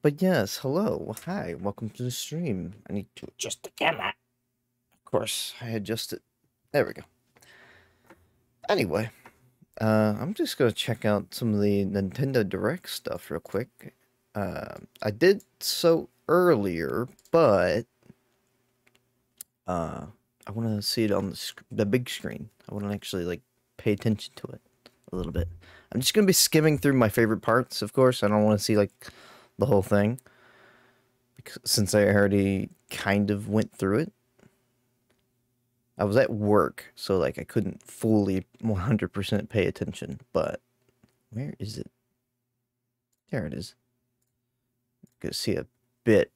But yes, hello, hi, welcome to the stream. I need to adjust the camera. Of course, I adjust it. There we go. Anyway, I'm just gonna check out some of the Nintendo Direct stuff real quick. I did so earlier, but I want to see it on the big screen. I want to actually like pay attention to it a little bit. I'm just gonna be skimming through my favorite parts, of course. I don't want to see like the whole thing, because since I already kind of went through it. I was at work, so like I couldn't fully 100% pay attention, but where is it? There it is. Gonna see a bit.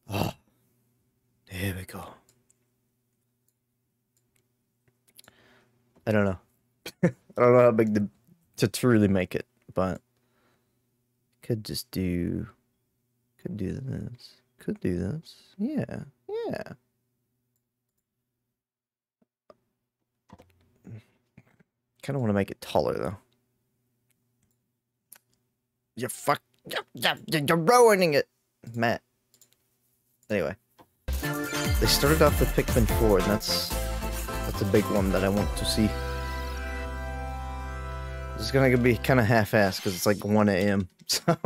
Oh, there we go. I don't know. I don't know how big to truly make it, but could just do, could do this, could do this. Yeah, yeah. Kind of want to make it taller though. You're ruining it, Matt. Anyway, they started off with Pikmin 4, and that's a big one that I want to see. It's gonna be kind of half-assed because it's like 1 a.m. So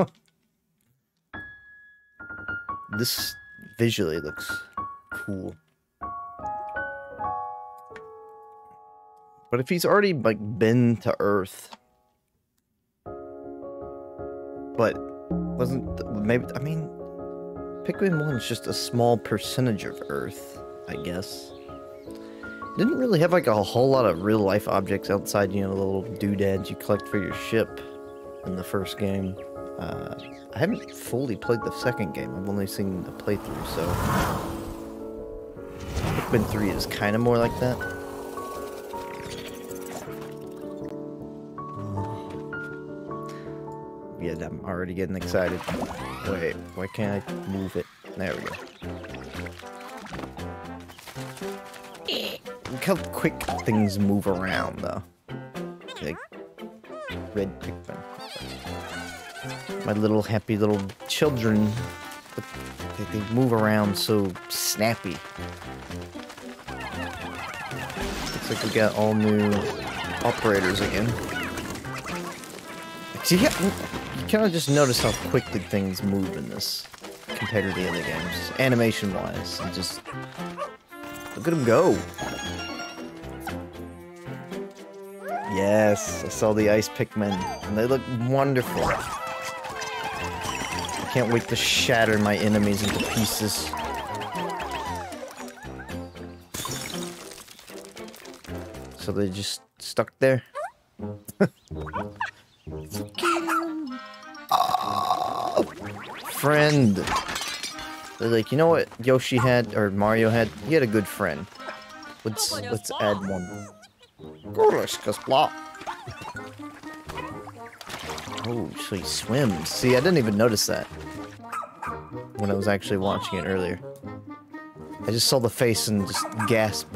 this visually looks cool. But if he's already like been to Earth, but maybe, I mean, Pikmin 1 is just a small percentage of Earth, I guess. Didn't really have like a whole lot of real life objects outside, you know, the little doodads you collect for your ship in the first game. I haven't fully played the second game. I've only seen a playthrough, so Pikmin 3 is kind of more like that. Yeah, I'm already getting excited. Wait, why can't I move it? There we go. Look how quick things move around, though. Like, red Pikmin. My little happy little children, they move around so snappy. Looks like we got all new operators again. See, yeah, you kind of just notice how quickly things move in this compared to the other games, animation-wise. And just look at them go. Yes, I saw the ice Pikmin, and they look wonderful. I can't wait to shatter my enemies into pieces. So they just stuck there. Oh, friend. They're like, you know what Yoshi had, or Mario had? He had a good friend. Let's add one. Blah. Oh, so he swims. See, I didn't even notice that when I was actually watching it earlier. I just saw the face and just gasped.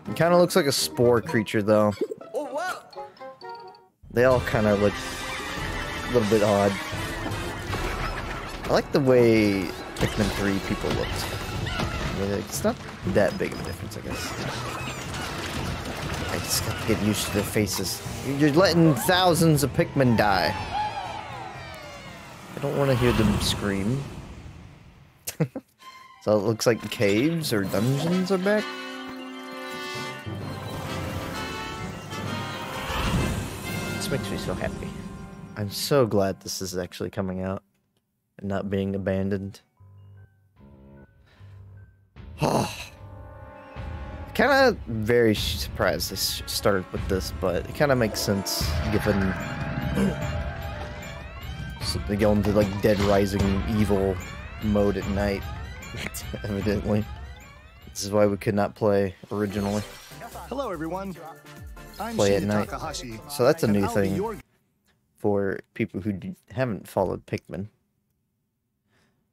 It kind of looks like a spore creature, though. They all kind of look a little bit odd. I like the way Pikmin 3 people looked. I mean, it's not that big of a difference, I guess. I just got to get used to their faces. You're letting thousands of Pikmin die. I don't want to hear them scream. So it looks like caves or dungeons are back. This makes me so happy. I'm so glad this is actually coming out and not being abandoned. Oh. Kind of very surprised they started with this, but it kind of makes sense given they go into like Dead Rising evil mode at night. Evidently, this is why we could not play originally. Hello, everyone. I'm Play Shinya at night. Takahashi, So that's a and new I'll be thing your- for people who haven't followed Pikmin,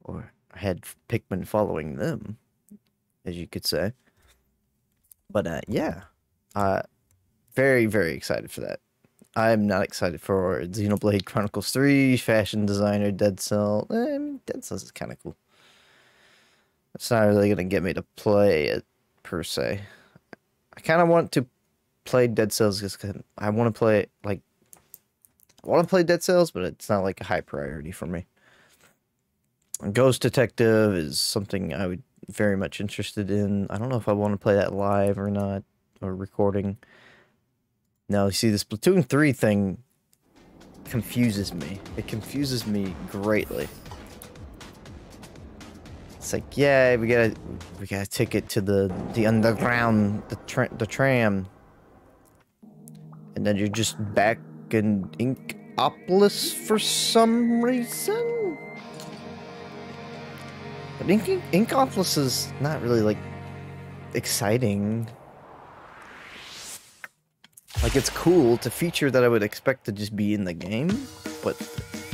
or had Pikmin following them, as you could say. But yeah, very, very excited for that. I'm not excited for Xenoblade Chronicles 3, Fashion Designer, Dead Cell. I mean, Dead Cells is kind of cool. It's not really going to get me to play it, per se. I kind of want to play Dead Cells because I want to play, like... I want to play Dead Cells, but it's not, like, a high priority for me. Ghost Detective is something I would very much interested in. I don't know if I want to play that live or not, or recording. Now, you see, the Splatoon 3 thing confuses me. It confuses me greatly. It's like, yeah, we gotta take it to the underground, the tram, and then you're just back in Inkopolis for some reason. But Inkopolis is not really like exciting. Like, it's cool. It's a feature that I would expect to just be in the game, but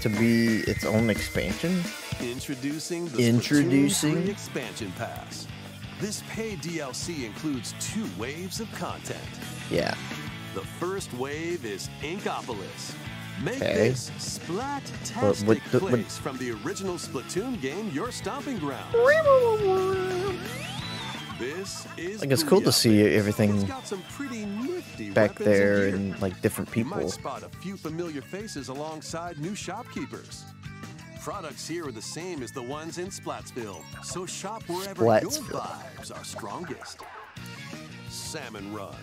to be its own expansion. Introducing the Splatoon 3 Expansion Pass. This paid DLC includes 2 waves of content. Yeah. The first wave is Inkopolis. Make this splat-tastic place from the original Splatoon game your stomping ground. This is like, it's cool to see everything it's got some pretty nifty back there and and like different people. You might spot a few familiar faces alongside new shopkeepers. Products here are the same as the ones in Splatsville, so shop wherever your vibes are strongest. Salmon Run,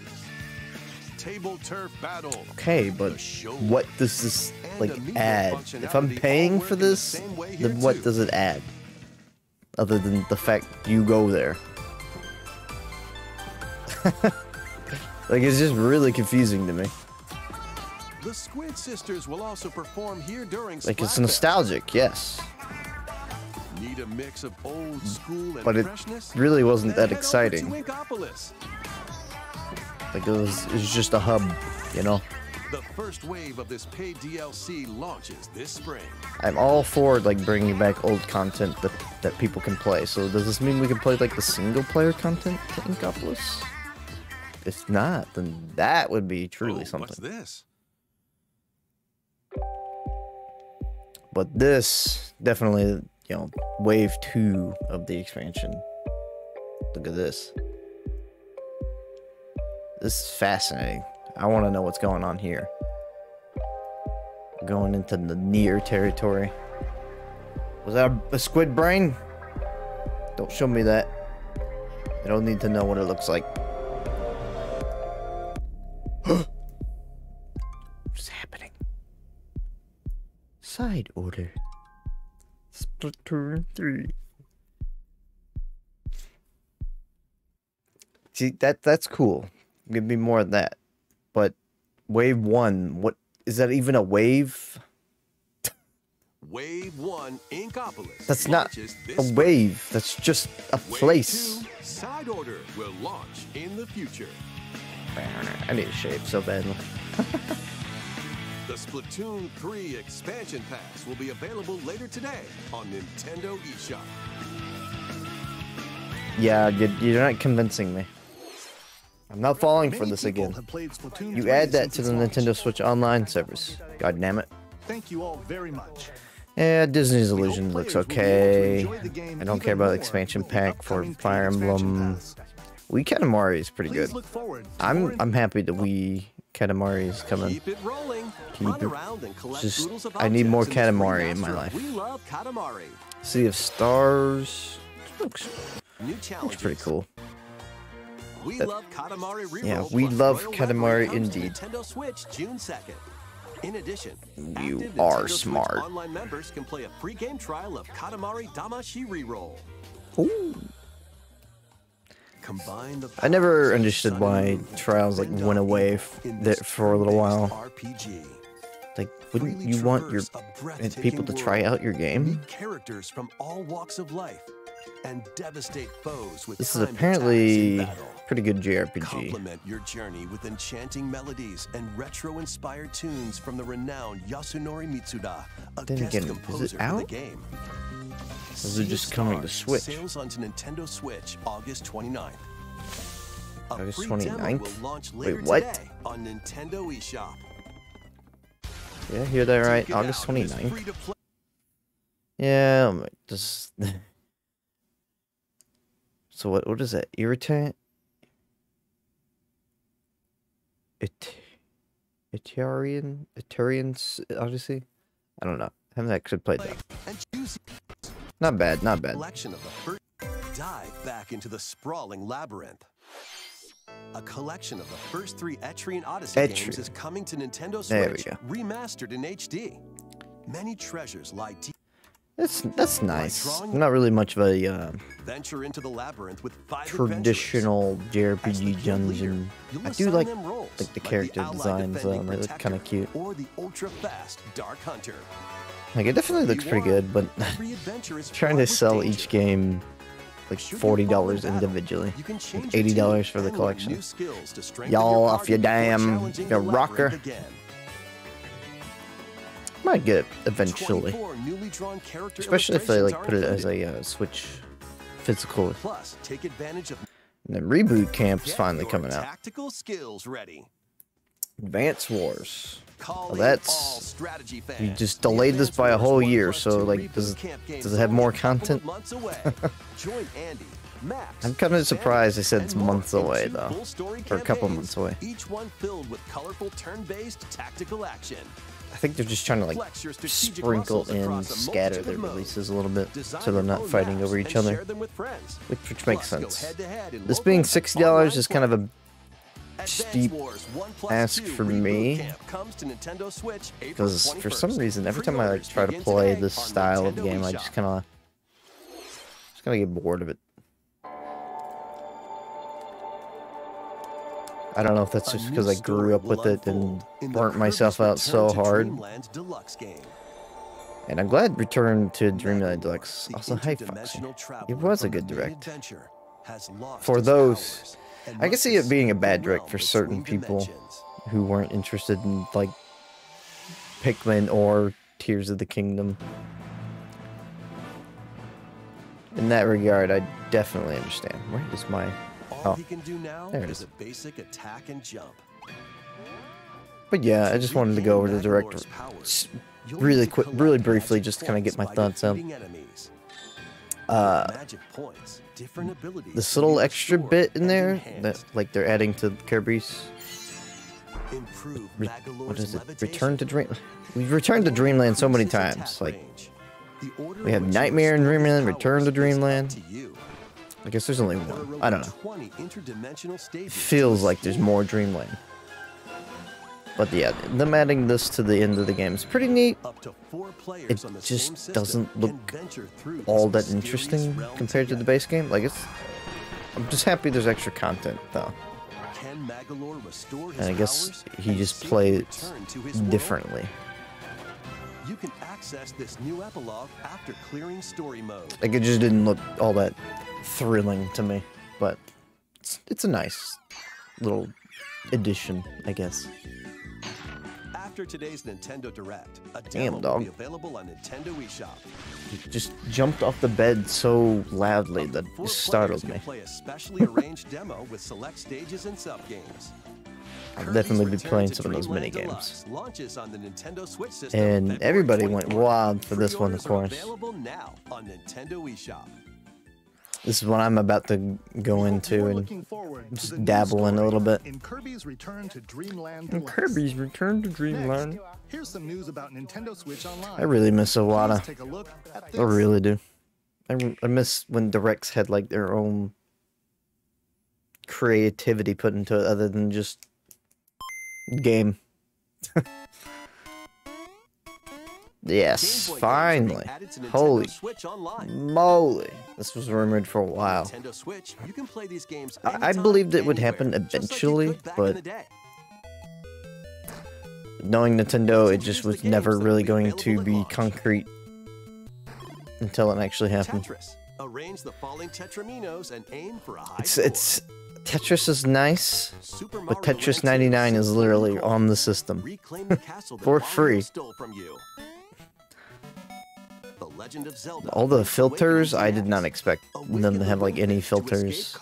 Table Turf Battle. Okay, but what does this like add? If I'm paying for this, then what does it add? Other than the fact you go there. Like, it's just really confusing to me. The Squid Sisters will also perform here during like, it's nostalgic, yes. Need a mix of old school and but it freshness? really wasn't Then that head exciting. over to Inkopolis. Like, it was just a hub, you know? The first wave of this paid DLC launches this spring. I'm all for, like, bringing back old content that people can play. So does this mean we can play, like, the single-player content to Inkopolis? If not, then that would be truly something. What's this? But this, definitely, you know, wave 2 of the expansion. Look at this. This is fascinating. I want to know what's going on here. Going into the near territory. Was that a squid brain? Don't show me that. I don't need to know what it looks like. What's happening? Side order. Splatoon 3. See, that's cool. Give me more of that. But wave 1, what is that even a wave? Wave 1 Inkopolis. That's not a wave. That's just a place. Wave 2 Side Order will launch in the future. I need a shave so badly. The Splatoon 3 Expansion Pass will be available later today on Nintendo eShop. Yeah, you're not convincing me. I'm not falling for this again. You add that to the Nintendo Switch Online service. God damn it. Thank you all very much. Yeah, Disney's Illusion looks okay. I don't care about the expansion pack for Fire Emblem. Wii Katamari is pretty good. I'm happy that Wii Katamari is coming. Keep it rolling. Keep it. Just, I need more Katamari in my life. We love Katamari. Sea of Stars looks pretty cool. We love Katamari Reroll. Yeah, we love Katamari indeed. Nintendo Switch June 2nd. In addition, you active are Nintendo Switch smart. Online members can play a free game trial of Katamari Damacy Reroll. Ooh. Combine the I never understood why trials like went away for a little while. RPG. Like, wouldn't you want your people to try out your game? Meet characters from all walks of life and devastate foes with This is timed apparently attacks in battle. pretty good JRPG. Complement your journey with enchanting melodies and retro-inspired tunes from the renowned Yasunori Mitsuda, a Then guest again, is it composer for the out? game. Is it just coming to Switch? Sales onto Nintendo Switch August 29th. A August free demo 29th? will launch Wait, later what? today on Nintendo eShop. Did I hear that right? August 29th? Yeah, just... So what is that? Irritant? Etarian's Odyssey? I don't know. I haven't actually played that. Not bad, not bad. Collection of the first dive back into the sprawling labyrinth. A collection of the first 3 Etrian Odyssey games is coming to Nintendo Switch, remastered in HD. Many treasures lie deep. That's nice. I'm not really much of a venture into the labyrinth with 5 traditional JRPG dungeon. I do like the character designs though, they look kind of cute. Or the ultra fast Dark Hunter. Like it definitely looks pretty good, but trying to sell each game like $40 individually, like $80 for the collection. Y'all off your damn rocker. Might get it eventually, especially if they like put it as a Switch physical. And then Reboot Camp's finally coming out. Advance Wars. Well, that's you just delayed this by a whole year, so like does it have more content? I'm kind of surprised they said it's months away though, or a couple months away. Each one filled with colorful turn-based tactical action. I think they're just trying to like sprinkle in, scatter their releases a little bit, so they're not fighting over each other, which makes sense. This being $60 is kind of a steep ask for me, because for some reason every time I like try to play this style of game, I just kind of get bored of it. I don't know if that's just because I grew up with it and burnt myself out so hard. And I'm glad Return to Dreamland Deluxe. Also, hi Foxy. It was a good direct. For those, I can see it being a bad direct for certain people who weren't interested in like Pikmin or Tears of the Kingdom. In that regard, I definitely understand. Where is my... All he can do now is a basic attack and jump. But yeah, I just wanted to go over the director really quick, really briefly, just to kind of get my thoughts out. This little extra bit in there that like they're adding to Kirby's. What is it? Return to Dream. We've returned to Dreamland so many times. Like we have Nightmare in Dreamland, Return to Dreamland. I guess there's only one. I don't know. It feels like there's more Dreamland. But yeah, them adding this to the end of the game is pretty neat. It just doesn't look all that interesting compared to the base game. Like I'm just happy there's extra content though. And I guess he just plays differently. You can access this new epilogue after clearing story mode. Like it just didn't look all that thrilling to me, but it's a nice little addition, I guess. After today's Nintendo Direct, a demo will be available on Nintendo eShop. You just jumped off the bed so loudly that it startled me. Play a specially arranged demo with select stages and sub-games. I'll definitely be playing some of those mini games. And everybody went wild for this one, of course. This is what I'm about to go into and just dabble in a little bit. In Kirby's Return to Dreamland. Here's some news about Nintendo Switch Online. I really miss Iwata. I really do. I miss when Directs had like their own creativity put into it, other than just game. Yes, finally. Holy moly. This was rumored for a while. I believed it would happen eventually, but knowing Nintendo, it just was never really going to be concrete until it actually happened. It's Tetris is nice, but Tetris 99 is literally on the system for free. All the filters, I did not expect them to have like any filters.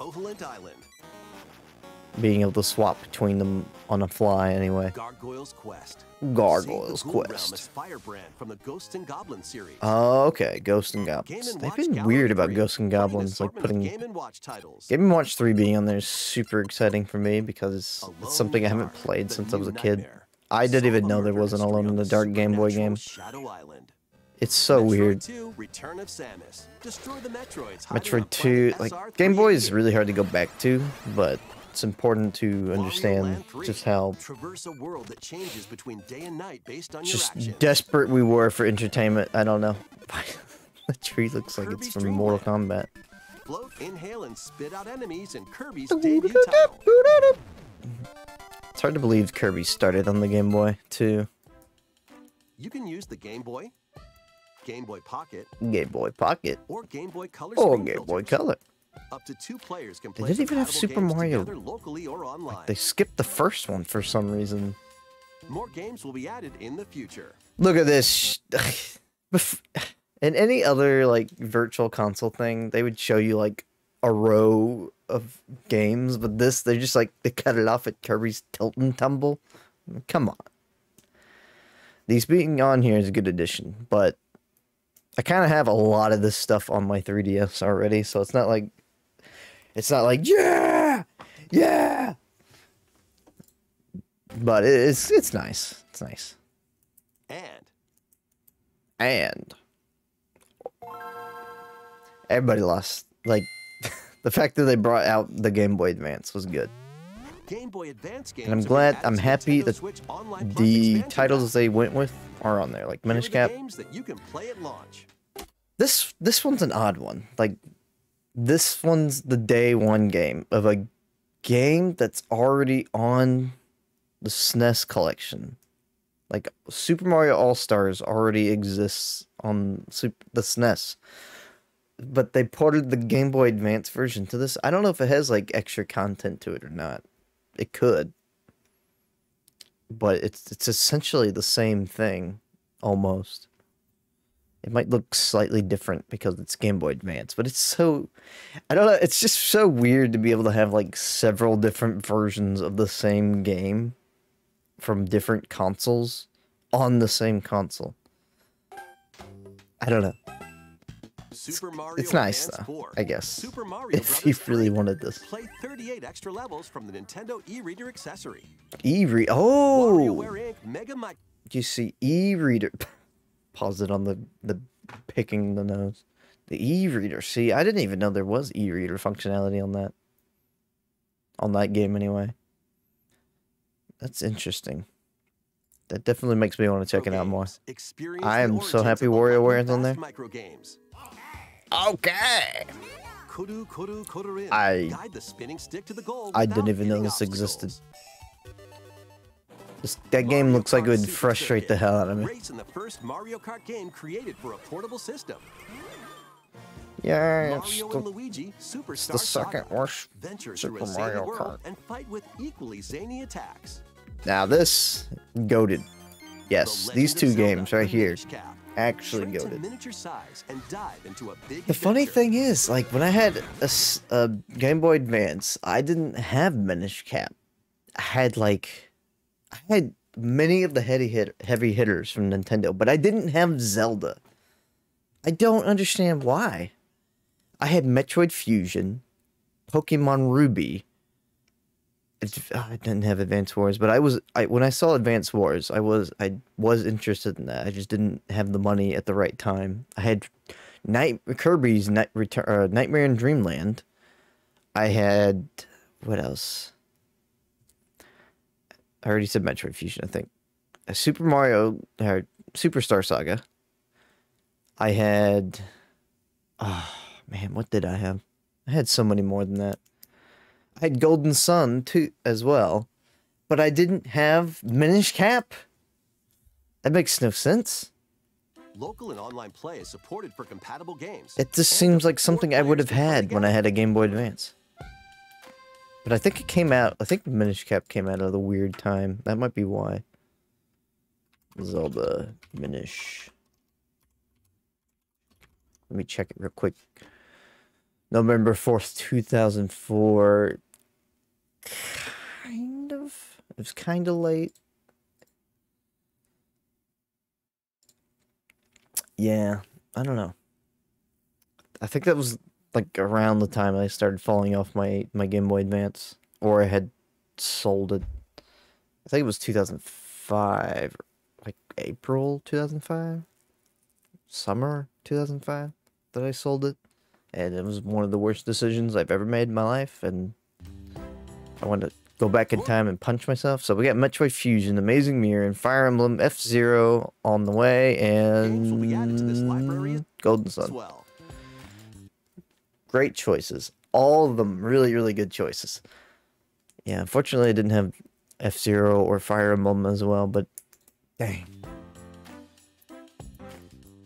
being able to swap between them on a fly anyway. Gargoyle's Quest. Gargoyle's Save the Ghoul Realm Quest. as Firebrand from the Ghosts and Goblins series. Oh, okay. Ghosts and Goblins. Game & They've Watch been Gallery weird about 3, Ghosts and putting an Goblins, like assortment of putting Game & Watch titles. Game & Watch 3 being on there is super exciting for me because Alone it's in something the I haven't Dark, played the since I was a new kid. nightmare. I didn't even Solve a know there murder was an mystery Alone in on the Dark Game Boy supernatural game. Shadow Island. It's so Metroid weird. 2, Return of Samus. Destroy the Metroids hiding on Metroid 2, planet like, Game Boy is SR388. really hard to go back to, but it's important to Wario understand Land 3. just how Traverse a world that changes between day and night based on your just actions. desperate we were for entertainment. I don't know. The tree looks like it's Kirby's from Dream Mortal Land. Kombat. Float, inhale, and spit out enemies in Kirby's debut title. It's hard to believe Kirby started on the Game Boy, too. You can use the Game Boy, Game Boy Pocket, Game Boy Pocket. or Game Boy Color Or screen Game Boy filters. Color. Up to 2 players can They play didn't even have compatible Super games Mario. together locally or online. They skipped the first one for some reason. More games will be added in the future. Look at this. In any other, like, virtual console thing, they would show you, like, a row of games, but this, they're just, like, they cut it off at Kirby's Tilt and Tumble. Come on. These being on here is a good addition, but I kind of have a lot of this stuff on my 3DS already, so it's not like, yeah! Yeah! But it's nice. It's nice. And everybody lost. Like, the fact that they brought out the Game Boy Advance was good. Game Boy Advance games And I'm are glad, added I'm to happy Nintendo that Switch Online Plus the expansion titles pack. they went with are on there, like Here are Minish the Cap. games that you can play at launch. This one's an odd one. Like, this one's the day one game of a game that's already on the SNES collection. Like, Super Mario All-Stars already exists on the SNES. But they ported the Game Boy Advance version to this. I don't know if it has, like, extra content to it or not. It could. But it's essentially the same thing, almost. It might look slightly different because it's Game Boy Advance, but it's so... I don't know, it's just so weird to be able to have, like, several different versions of the same game from different consoles on the same console. I don't know. Super Mario It's nice, Advance though, 4. I guess. Super Mario If you Brothers really 3. wanted this. Play 38 extra levels from the Nintendo e-reader accessory. E-reader... WarioWare Oh! Inc. Mega Mic. You see e-reader... Pause it on the picking the nose. The e-reader. See, I didn't even know there was e-reader functionality on that. On that game, anyway. That's interesting. That definitely makes me want to check it out more. Experience I am the so origins happy of the WarioWare lightning is on there. fast micro games. Okay! Kuru Kuru Kururin. I- Guide the spinning stick to the goal I didn't without even know hitting this existed. obstacles. That game Mario looks like it Kart would Super frustrate the Circuit. hell out of me. Race in the first Mario Kart game created for a portable system. Yeah, it's Mario and Luigi Superstar the second Saga. worst Venture through Super a zany Mario world Kart. and fight with equally zany attacks. Now this, goated. Yes, The these Legend two of Zelda: games right The here, Minish Cap. actually Shrink to goated. miniature size and dive into a big The funny adventure. thing is, like, when I had a Game Boy Advance, I didn't have Minish Cap. I had many of the heavy hitters from Nintendo, but I didn't have Zelda. I don't understand why. I had Metroid Fusion, Pokemon Ruby. I didn't have Advance Wars, but when I saw Advance Wars, I was interested in that. I just didn't have the money at the right time. I had Kirby's Nightmare in Dreamland. I had what else? I already said Metroid Fusion, I think. A Super Mario Superstar Saga. I had man, what did I have? I had so many more than that. I had Golden Sun too as well, but I didn't have Minish Cap. That makes no sense. Local and online play is supported for compatible games. It just And seems up to like 4 something I would players have can play had when I together. had a Game Boy Advance. But I think it came out, I think Minish Cap came out at a weird time. That might be why. Zelda Minish. Let me check it real quick. November 4th, 2004. It was kind of late. Yeah, I don't know. I think that was like around the time I started falling off my Game Boy Advance, or I had sold it. I think it was 2005, like April 2005, summer 2005 that I sold it, and it was one of the worst decisions I've ever made in my life, and I wanted to go back in time and punch myself. So we got Metroid Fusion, Amazing Mirror, and Fire Emblem F-Zero on the way, and Golden Sun. Swell. Great choices. All of them really, really good choices. Yeah, unfortunately I didn't have F-Zero or Fire Emblem as well, but dang.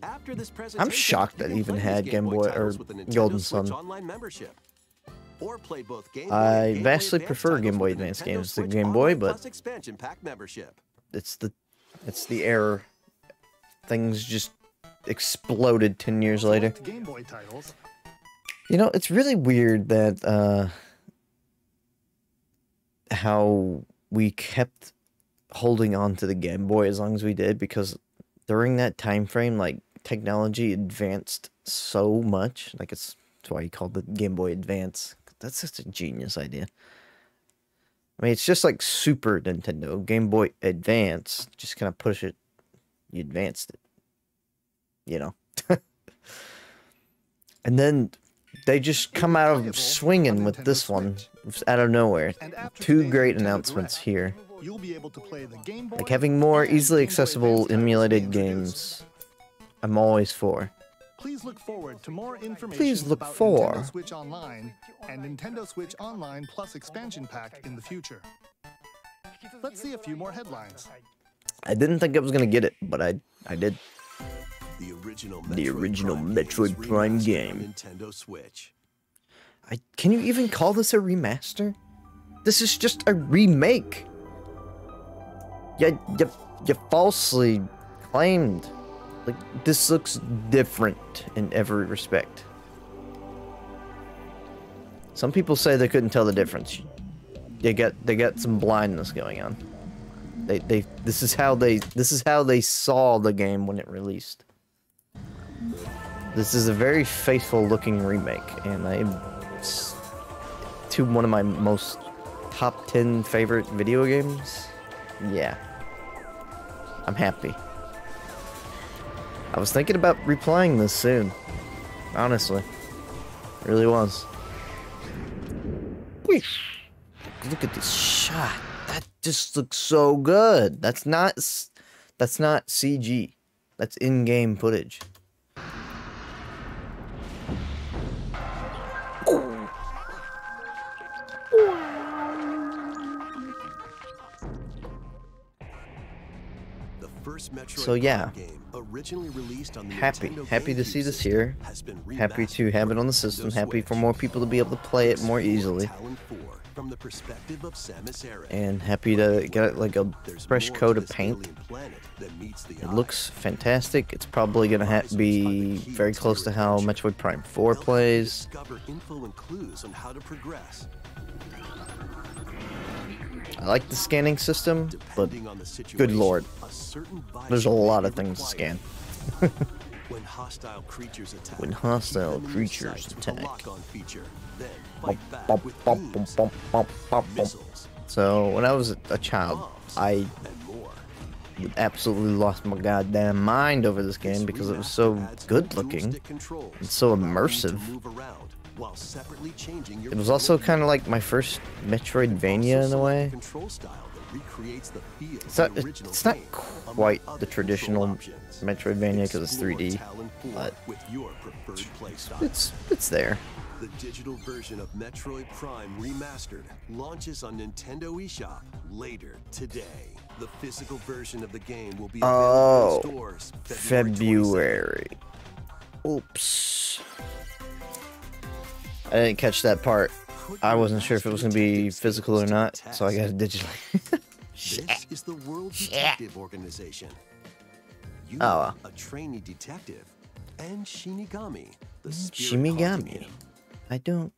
After this I'm shocked that it even had Game Boy or Golden Sun. Online membership. Or play both Game Boy I and Game Boy vastly Advance prefer titles Game Boy with a Advance Nintendo games to Switch Game Boy, Online but Plus expansion pack membership. it's the error. Things just exploded 10 years later. Select Game Boy titles. You know, it's really weird that how we kept holding on to the Game Boy as long as we did, because during that time frame, like, technology advanced so much. Like, that's why he called it Game Boy Advance. That's such a genius idea. I mean, it's just like Super Nintendo. Game Boy Advance, just kind of push it, you advanced it. You know? And then they just come out of swinging with this one out of nowhere. Two great announcements here. You'll be able to play the Game Boy Like having more and easily Game Boy accessible Advance titles emulated introduced. games, I'm always for. Please look forward to more information Please look about for. Nintendo Switch Online and Nintendo Switch Online Plus expansion pack in the future. Let's see a few more headlines. I didn't think I was gonna get it, but I did. The original Metroid Prime remastered game. on Nintendo Switch. Can you even call this a remaster? This is just a remake. You falsely claimed. Like, this looks different in every respect. Some people say they couldn't tell the difference. They got some blindness going on. This is how they saw the game when it released. This is a very faithful looking remake, and to one of my most top 10 favorite video games. Yeah. I'm happy. I was thinking about replaying this soon. Honestly. It really was. Whoosh. Look at this shot. That just looks so good. That's not CG. That's in-game footage. So yeah, originally released on the happy Nintendo to see GameCube this here. has been Happy to remastered have it on the for system. Nintendo Happy for Switch. more people to be able to play it more easily. Talon 4 from the perspective of Samus Aran. And happy to get like a There's fresh more coat to of this paint. alien planet than meets the It eye. looks fantastic. It's probably gonna be very close to how Metroid Prime 4 They'll help you plays. discover info and clues on how to progress. I like the scanning system, but Depending on the situation, good lord, a certain there's a vital lot may of be things to required. scan. When hostile creatures attack, When hostile keep them in creatures sight with a attack. lock-on feature, then Bump, fight back bump, with bump, beams, bump, bump, bump, bump. missiles, So when I was a child, bombs, I and more. absolutely lost my goddamn mind over this game because it was so good looking. and so immersive. It was also kind of like my first Metroidvania in a way. It's not quite the traditional Metroidvania because it's 3D, but it's there. The digital version of Metroid Prime Remastered launches on Nintendo eShop later today. The physical version of the game will be available in stores February. Oops. I didn't catch that part. I wasn't sure if it was going to be physical or not, so I got it digitally. This is the World Detective Organization. You Oh, are a trainee detective, and Shinigami, the spirit haunting Shimigami. him. I don't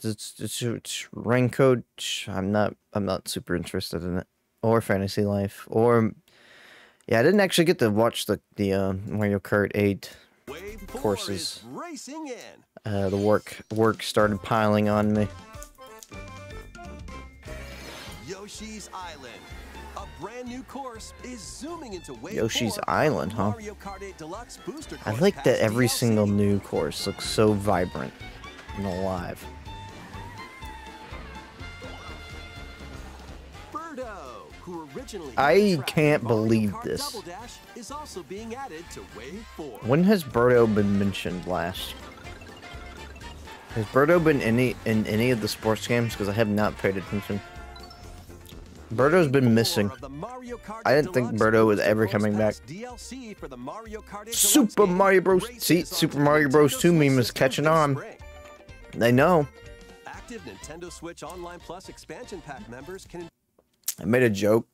It's Rank Coach. I'm not super interested in it. Or Fantasy Life. Or yeah, I didn't actually get to watch the Mario Kart 8 courses. Racing in. The work started piling on me. Yoshi's Island. A brand new course is zooming into Wave Yoshi's 4 Island, huh? Mario Kart 8 Deluxe Booster I Course like that Pass every DLC. single new course looks so vibrant and alive. Birdo, who originally I tracked can't Mario believe Kart this. Double Dash, is also being added to Wave 4. When has Birdo been mentioned last? Has Birdo been in any of the sports games? Because I have not paid attention. Birdo's been missing. I didn't think Birdo was ever coming back. Super Mario Bros. See, Super Mario Bros. 2 meme is catching on. They know. Active Nintendo Switch Online Plus expansion pack members can. I made a joke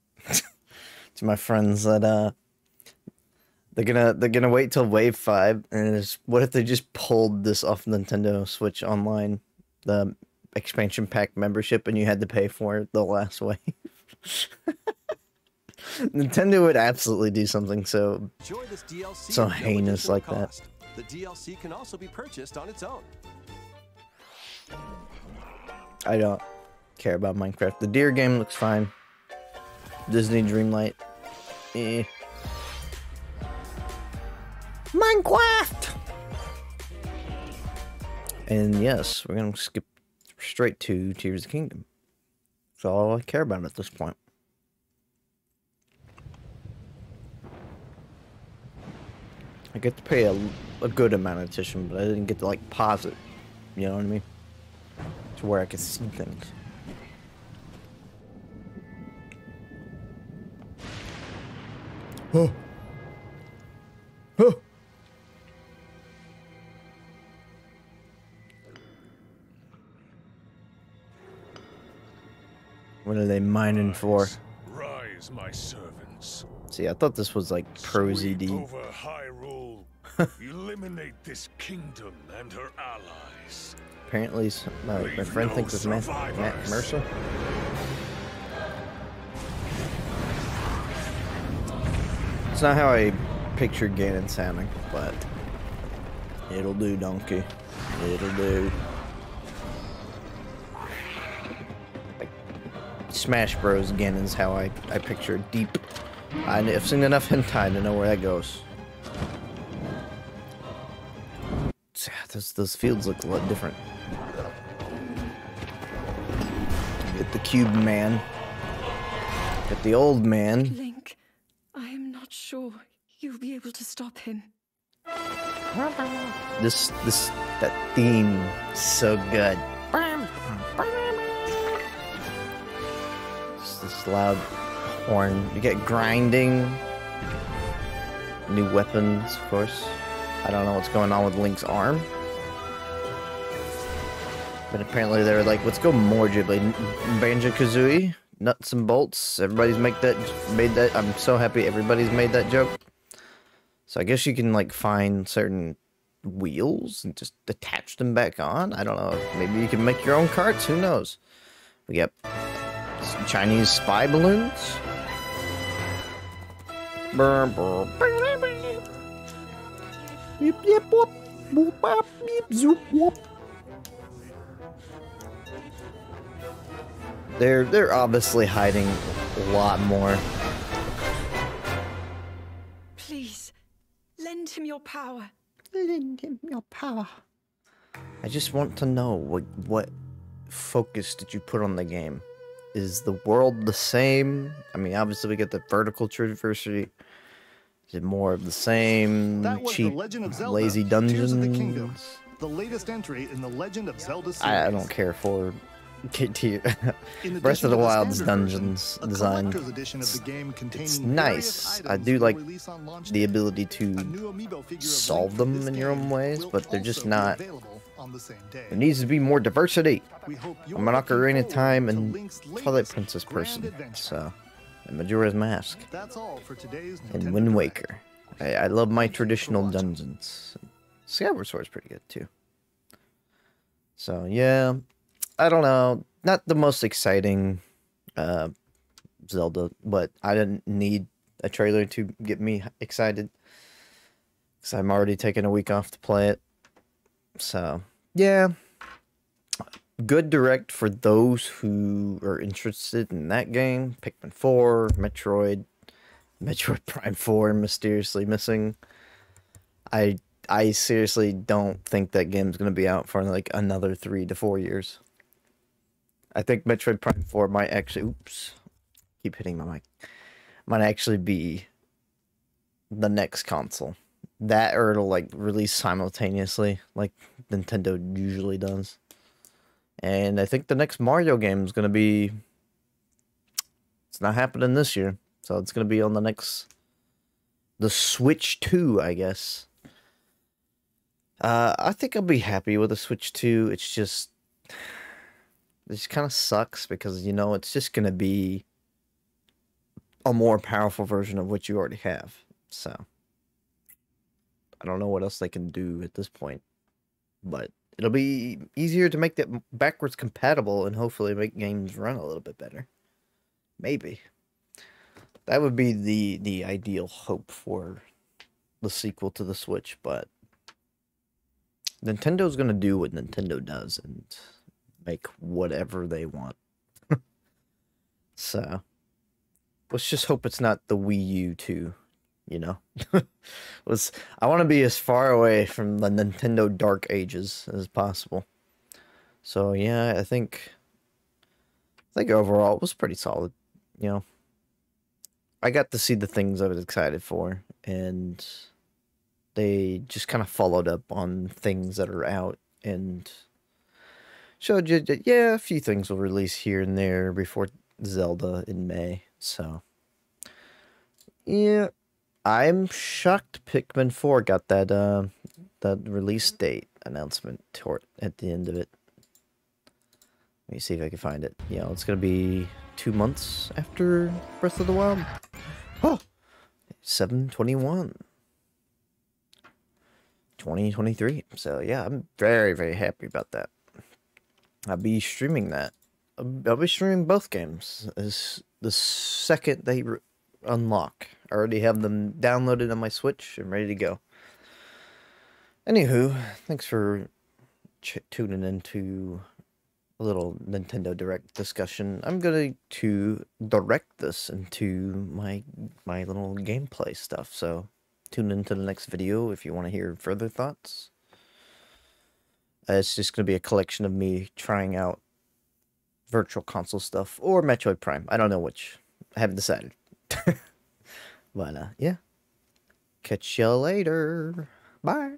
to my friends that they're gonna wait till Wave 5, and what if they just pulled this off Nintendo Switch Online, the expansion pack membership, and you had to pay for it the last wave. Nintendo would absolutely do something so heinous like that. The DLC can also be purchased on its own. I don't care about Minecraft. The Deer game looks fine. Disney Dreamlight. Eh. Minecraft! And yes, we're gonna skip straight to Tears of the Kingdom. That's all I care about at this point. I get to pay a good amount of attention, but I didn't get to like pause it. You know what I mean? To where I could see things. Oh. Oh. What are they mining for? Rise, my servants. See, I thought this was like Pro Sweep ZD. over Hyrule. Eliminate this kingdom and her allies. Apparently, my friend thinks it's Matt Mercer. It's not how I pictured Ganon sounding, but it'll do, donkey. It'll do. Like Smash Bros. Ganon's how I picture it deep. I've seen enough hentai to know where that goes. Those fields look a lot different. Get the cube man. Get the old man. Link, I am not sure you'll be able to stop him. That theme is so good. Just this loud horn. You get grinding. New weapons, of course. I don't know what's going on with Link's arm. But apparently they were like, let's go more Ghibli. Banjo-Kazooie, nuts and bolts. Everybody's made that. I'm so happy everybody's made that joke. So I guess you can like find certain wheels and just attach them back on. I don't know. Maybe you can make your own carts. Who knows? We got some Chinese spy balloons. Yip yip whoop, whoop bop, yip zoop whoop. They're obviously hiding a lot more. Please, lend him your power. Lend him your power. I just want to know what focus did you put on the game? Is the world the same? I mean, obviously we get the vertical traversy. Is it more of the same That was cheap, The Legend of Zelda, lazy Tears of the Kingdom, dungeons? the latest entry in the Legend of Zelda series. I don't care for In Breath of addition the to Wild's standard dungeons version, a design. collector's edition of the game containing It's various nice. I items do will like release on launch the day. ability A to new amiibo figure of solve Link from them this in your own game ways, will but they're just also be not. available on the same day. There needs to be more diversity. We hope you're I'm an looking Ocarina of forward Time to and Link's Twilight latest Princess grand person, adventure. so and Majora's Mask That's all for today's and Nintendo Wind Direct. Waker. I love my Thank you for traditional watching. dungeons. Skyward Sword's pretty good too. So yeah, I don't know, not the most exciting Zelda, but I didn't need a trailer to get me excited because I'm already taking a week off to play it. So, yeah. Good direct for those who are interested in that game. Pikmin 4, Metroid Prime 4 mysteriously missing. I seriously don't think that game's going to be out for like another 3 to 4 years. I think Metroid Prime 4 might actually, oops, keep hitting my mic, might actually be the next console. That, or it'll like release simultaneously like Nintendo usually does. And I think the next Mario game is going to be, it's not happening this year. So it's going to be on the Switch 2, I guess. I think I'll be happy with the Switch 2. It just kind of sucks because, you know, it's just going to be a more powerful version of what you already have. So I don't know what else they can do at this point, but it'll be easier to make that backwards compatible and hopefully make games run a little bit better. Maybe. That would be the ideal hope for the sequel to the Switch, but Nintendo's going to do what Nintendo does and make whatever they want. So, let's just hope it's not the Wii U 2, you know? I want to be as far away from the Nintendo dark ages as possible. So, yeah, I think overall it was pretty solid, you know? I got to see the things I was excited for, and they just kind of followed up on things that are out and showed you that, yeah, a few things will release here and there before Zelda in May. So, yeah, I'm shocked Pikmin 4 got that release date announcement at the end of it. Let me see if I can find it. Yeah, it's going to be 2 months after Breath of the Wild. Oh, 7/21. 2023. So yeah, I'm very, very happy about that. I'll be streaming that. I'll be streaming both games as the second they unlock. I already have them downloaded on my Switch and ready to go. Anywho, thanks for tuning into a little Nintendo Direct discussion. I'm going to direct this into my little gameplay stuff, so tune into the next video if you want to hear further thoughts. It's just going to be a collection of me trying out Virtual Console stuff or Metroid Prime. I don't know which. I haven't decided. But, yeah. Catch you later. Bye.